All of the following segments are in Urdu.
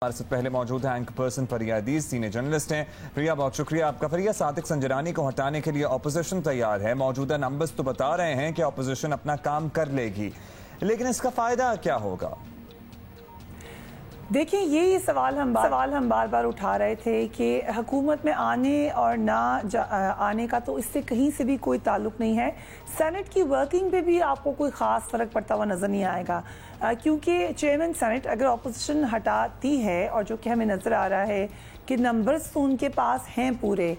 ہمارے سے پہلے موجود ہیں اینکر پرسن فریہ عدیز، سینئر جرنلسٹ ہیں۔ فریہ بہت شکریہ آپ کا۔ فریہ، صادق سنجرانی کو ہٹانے کے لیے اپوزیشن تیار ہے، موجودہ نمبرز تو بتا رہے ہیں کہ اپوزیشن اپنا کام کر لے گی، لیکن اس کا فائدہ کیا ہوگا؟ دیکھیں، یہی سوال ہم بار بار اٹھا رہے تھے کہ حکومت میں آنے اور نہ آنے کا تو اس سے کہیں سے بھی کوئی تعلق نہیں ہے۔ سینٹ کی ورکنگ پہ بھی آپ کو کوئی خاص فرق پڑتا ہوا نظر نہیں آئے گا، کیونکہ چیئرمین سینٹ اگر اپوزیشن ہٹاتی ہے، اور جو کہ ہمیں نظر آ رہا ہے کہ نمبرز تو ان کے پاس ہیں پورے،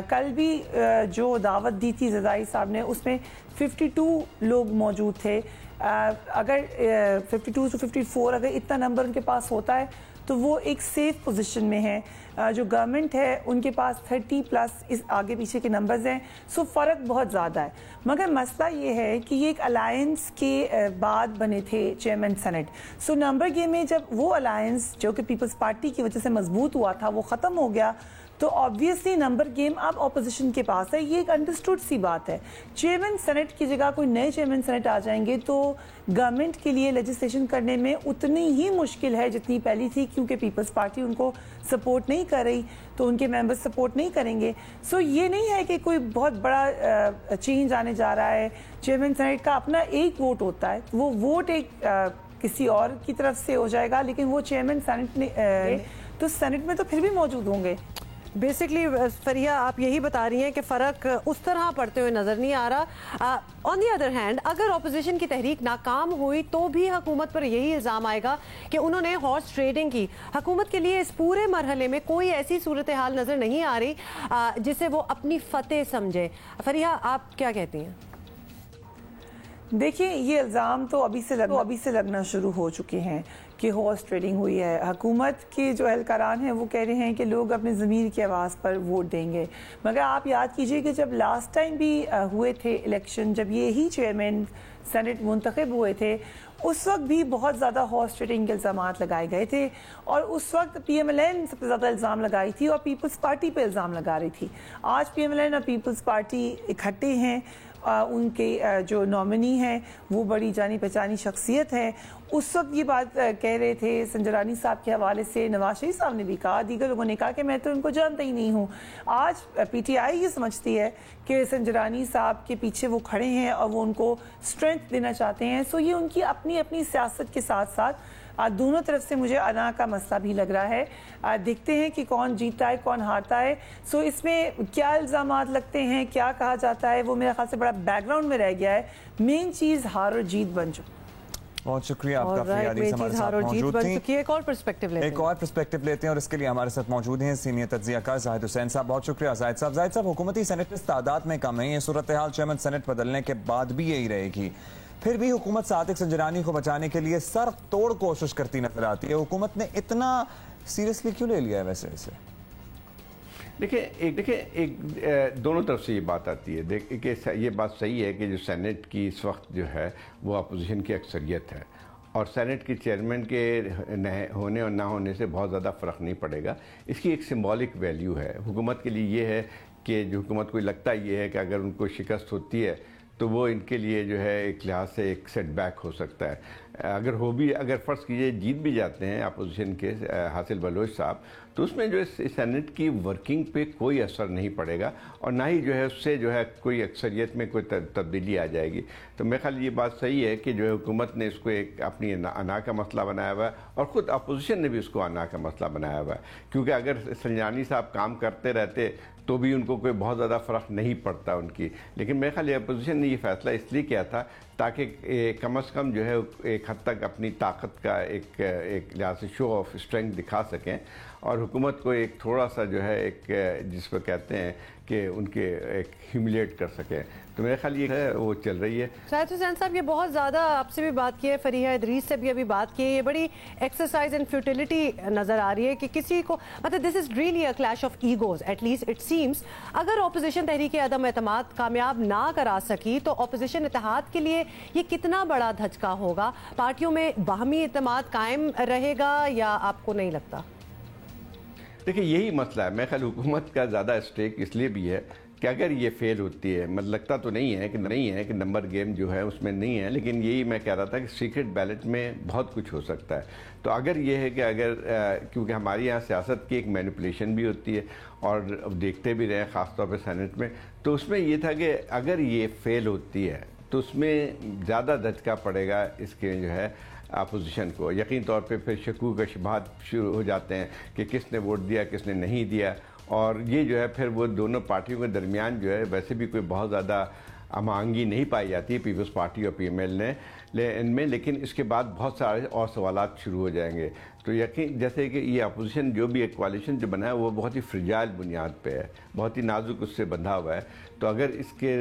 کل بھی جو دعوت دی تھی زرداری صاحب نے اس میں 52 لوگ موجود تھے، اگر 52 سے 54 اگر اتنا نمبر ان کے پاس ہوتا ہے تو وہ ایک سیف پوزیشن میں ہے۔ جو گورنمنٹ ہے ان کے پاس 30 پلس اس آگے پیچھے کے نمبرز ہیں، سو فرق بہت زیادہ ہے۔ مگر مسئلہ یہ ہے کہ یہ ایک الائنس کے بعد بنے تھے چیئرمین سینٹ، سو نمبر گیم میں جب وہ الائنس جو کہ پیپلز پارٹی کی وجہ سے مضبوط ہوا تھا وہ ختم ہو گیا تو آبویسلی نمبر گیم اب اپوزیشن کے پاس ہے۔ یہ ایک انڈرسٹوڈ سی بات ہے۔ چیئرمین سینٹ کی جگہ کوئی نئے چیئرمین سینٹ آ جائیں گے تو گورنمنٹ کے لیے لیجسلیشن کرنے میں اتنی ہی مشکل ہے جتنی پہلی تھی، کیونکہ پیپلز پارٹی ان کو سپورٹ نہیں کر رہی تو ان کے ممبر سپورٹ نہیں کریں گے۔ سو یہ نہیں ہے کہ کوئی بہت بڑا چینج آنے جا رہا ہے۔ چیئرمین سینٹ کا اپنا ایک ووٹ ہوتا ہے، وہ ووٹ ایک کسی اور کی طرف سے ہو جائے گا، لیکن وہ چیئرمین سینٹ نے تو سینٹ میں تو پھر بھی موجود ہوں گے۔ بیسکلی فریہ آپ یہی بتا رہی ہیں کہ فرق اس طرح پڑتے ہوئے نظر نہیں آ رہا۔ آن دی ادر ہینڈ، اگر اپوزیشن کی تحریک ناکام ہوئی تو بھی حکومت پر یہی الزام آئے گا کہ انہوں نے ہارس ٹریڈنگ کی۔ حکومت کے لیے اس پورے مرحلے میں کوئی ایسی صورتحال نظر نہیں آ رہی جسے وہ اپنی فتح سمجھے۔ فریہ آپ کیا کہتی ہیں؟ دیکھیں، یہ الزام تو ابھی سے لگنا شروع ہو چکے ہیں کہ ہارس ٹریڈنگ ہوئی ہے۔ حکومت کے جو اہلکاران ہیں وہ کہہ رہے ہیں کہ لوگ اپنے ضمیر کی آواز پر ووٹ دیں گے، مگر آپ یاد کیجئے کہ جب لاسٹ ٹائم بھی ہوئے تھے الیکشن، جب یہی چیئرمین سینٹ منتخب ہوئے تھے، اس وقت بھی بہت زیادہ ہارس ٹریڈنگ کے الزامات لگائے گئے تھے، اور اس وقت پی ایم ایل این سب سے زیادہ الزام لگائی تھی اور پیپلز پارٹی پہ الزام لگا رہی تھی۔ آج پی ایم ایل این اور پیپلز پارٹی اکٹھے ہیں، ان کے جو نامنی ہیں وہ بڑی جانی پہچانی شخصیت ہے۔ اس وقت یہ بات کہہ رہے تھے سنجرانی صاحب کے حوالے سے، نواز شریف صاحب نے بھی کہا، دیگر لوگوں نے کہا کہ میں تو ان کو جانتا ہی نہیں ہوں۔ آج پی ٹی آئی یہ سمجھتی ہے کہ سنجرانی صاحب کے پیچھے وہ کھڑے ہیں اور وہ ان کو اسٹرینتھ دینا چاہتے ہیں۔ سو یہ ان کی اپنی سیاست کے ساتھ ساتھ دونوں طرف سے مجھے انا کا مسئلہ بھی لگ رہا ہے۔ دیکھتے ہیں کہ کون جیتتا ہے کون ہارتا ہے۔ سو اس میں کیا الزامات لگتے ہیں، کیا کہا جاتا ہے، وہ میرے خیال سے بڑا بیک گراؤنڈ میں رہ گیا ہے۔ مین چیز ہار اور جیت بن چکی۔ بہت شکریہ آپ کا فریہ عدیز ہمارے ساتھ موجود تھیں۔ ایک اور پرسپیکٹیو لیتے ہیں اور اس کے لیے ہمارے ساتھ موجود ہیں سینئر تجزیہ کار زاہد حسین صاحب۔ بہت شکریہ زاہد صاحب۔ حکومتی سینیٹرز تعداد میں کم ہیں، یہ صورتحال چیئرمین سینٹ بدلنے کے بعد بھی یہی رہے گی، پھر بھی حکومت صادق سنجرانی کو بچانے کے لیے سر توڑ کوشش کرتی نظر آتی ہے۔ حکومت نے اتنا سیریسلی کیوں لے لیا ہے ویسے اسے؟ دیکھیں، دونوں طرف سے یہ بات آتی ہے کہ یہ بات صحیح ہے کہ جو سینٹ کی اس وقت جو ہے وہ اپوزیشن کی اکثریت ہے، اور سینٹ کے چیئرمین کے ہونے اور نہ ہونے سے بہت زیادہ فرق نہیں پڑے گا۔ اس کی ایک سمبولک ویلیو ہے حکومت کے لیے، یہ ہے کہ جو حکومت کو لگتا یہ ہے کہ اگر ان کو شکست ہوتی ہے تو وہ ان کے لیے جو ہے ایک لحاظ سے ایک سیٹ بیک ہو سکتا ہے۔ اگر فرض کیجئے جیت بھی جاتے ہیں اپوزیشن کے حاصل بلوچ صاحب، تو اس میں جو ہے سینٹ کی ورکنگ پہ کوئی اثر نہیں پڑے گا، اور نہ ہی جو ہے اس سے جو ہے کوئی اکثریت میں کوئی تبدیلی آ جائے گی۔ تو میرے خیال یہ بات صحیح ہے کہ جو ہے حکومت نے اس کو ایک اپنی انا کا مسئلہ بنایا ہوا ہے، اور خود اپوزیشن نے بھی اس کو انا کا مسئلہ بنایا ہوا ہے، کیونکہ اگر سنجرانی صاحب کام کرتے رہتے تو بھی ان کو کوئی بہت زیادہ فرق نہیں پڑتا ان کی۔ لیکن میرے خیال اپوزیشن نے یہ فیصلہ اس لیے کیا تھا تاکہ کم از کم جو ہے ایک حد تک اپنی طاقت کا ایک لحاظ سے شو آف اسٹرینگتھ دکھا سکیں، اور حکومت کو ایک تھوڑا سا جو ہے ایک جس کو کہتے ہیں کہ ان کے ایک ہیوملیٹ کر سکیں۔ تو میرے خیال یہ ہے وہ چل رہی ہے۔ زاہد حسین صاحب، یہ بہت زیادہ آپ سے بھی بات کی ہے، فریہ عدیز سے بھی ابھی بات کی ہے، یہ بڑی ایکسرسائز اینڈ فیوٹیلٹی نظر آ رہی ہے کہ کسی کو مطلب this is really a clash of egos, at least it seems. اگر اپوزیشن تحریک عدم اعتماد کامیاب نہ کرا سکی تو اپوزیشن اتحاد کے لیے یہ کتنا بڑا دھچکا ہوگا؟ پارٹیوں میں باہمی اعتماد قائم رہے گا یا آپ کو نہیں لگتا؟ دیکھیں، یہی مسئلہ ہے۔ میرے خیال حکومت کا زیادہ اسٹیک اس لیے بھی ہے کہ کہ اگر یہ فیل ہوتی ہے، مطلب لگتا تو نہیں ہے کہ نمبر گیم جو ہے اس میں نہیں ہے، لیکن یہی میں کہہ رہا تھا کہ سیکرٹ بیلٹ میں بہت کچھ ہو سکتا ہے. تو اگر یہ ہے کہ کیونکہ ہمارے یہاں سیاست کی ایک مینیپولیشن بھی ہوتی ہے اور دیکھتے بھی رہے خاص طور پہ سینٹ میں، تو اس میں یہ تھا کہ اگر یہ فیل ہوتی ہے تو اس میں زیادہ دھچکا پڑے گا اس کے جو ہے اپوزیشن کو. یقین طور پہ پھر شکوک و شبہات شروع ہو جاتے ہیں کہ کس نے ووٹ دیا کس نے نہیں دیا، اور یہ جو ہے پھر وہ دونوں پارٹیوں کے درمیان جو ہے ویسے بھی کوئی بہت زیادہ ہم آہنگی نہیں پائی جاتی پیپلز پارٹی اور پی ایم ایل نے ان میں، لیکن اس کے بعد بہت سارے اور سوالات شروع ہو جائیں گے. تو یقین جیسے کہ یہ اپوزیشن جو بھی ایک کوalition جو بنا ہے وہ بہت ہی فرجائل بنیاد پہ ہے، بہت ہی نازک اس سے بندھا ہوا ہے. تو اگر اس کے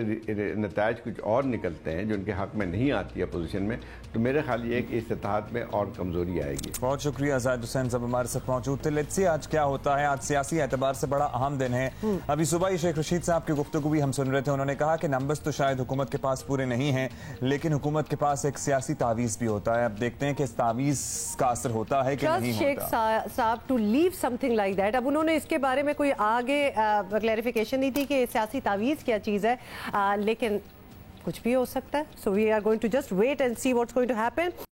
نتائج کچھ اور نکلتے ہیں جو ان کے حق میں نہیں آتی اپوزیشن میں، تو میرے خیال یہ ہے کہ اس اتحاد میں اور کمزوری آئے گی. بہت شکریہ زاہد حسین صاحب ہمارے ساتھ موجود تھے. لیٹس سی آج کیا ہوتا ہے. آج سیاسی اعتبار سے بڑا اہم دن ہے. ابھی صبح ہی شیخ رشید صاحب کی گفتگو بھی ہم سن رہے تھے. انہوں نے کہا کہ نمبرز تو شاید حکومت کے پاس پورے نہیں ہیں، لیکن حکومت کے پاس ایک سیاسی تعویذ بھی ہوتا ہے. اب دیکھتے ہیں کہ اس تعویذ کا اثر ہوتا ہے کہ نہیں ہوتا. شیخ صاحب to leave something like that. اب انہوں نے اس کے بارے میں کوئی آگے کلیریفیکیشن نہیں تھی کہ سیاسی تعویذ کیا چیز ہے، لیکن کچھ بھی ہو سکتا ہے. So we are going to just wait and see what's going to happen.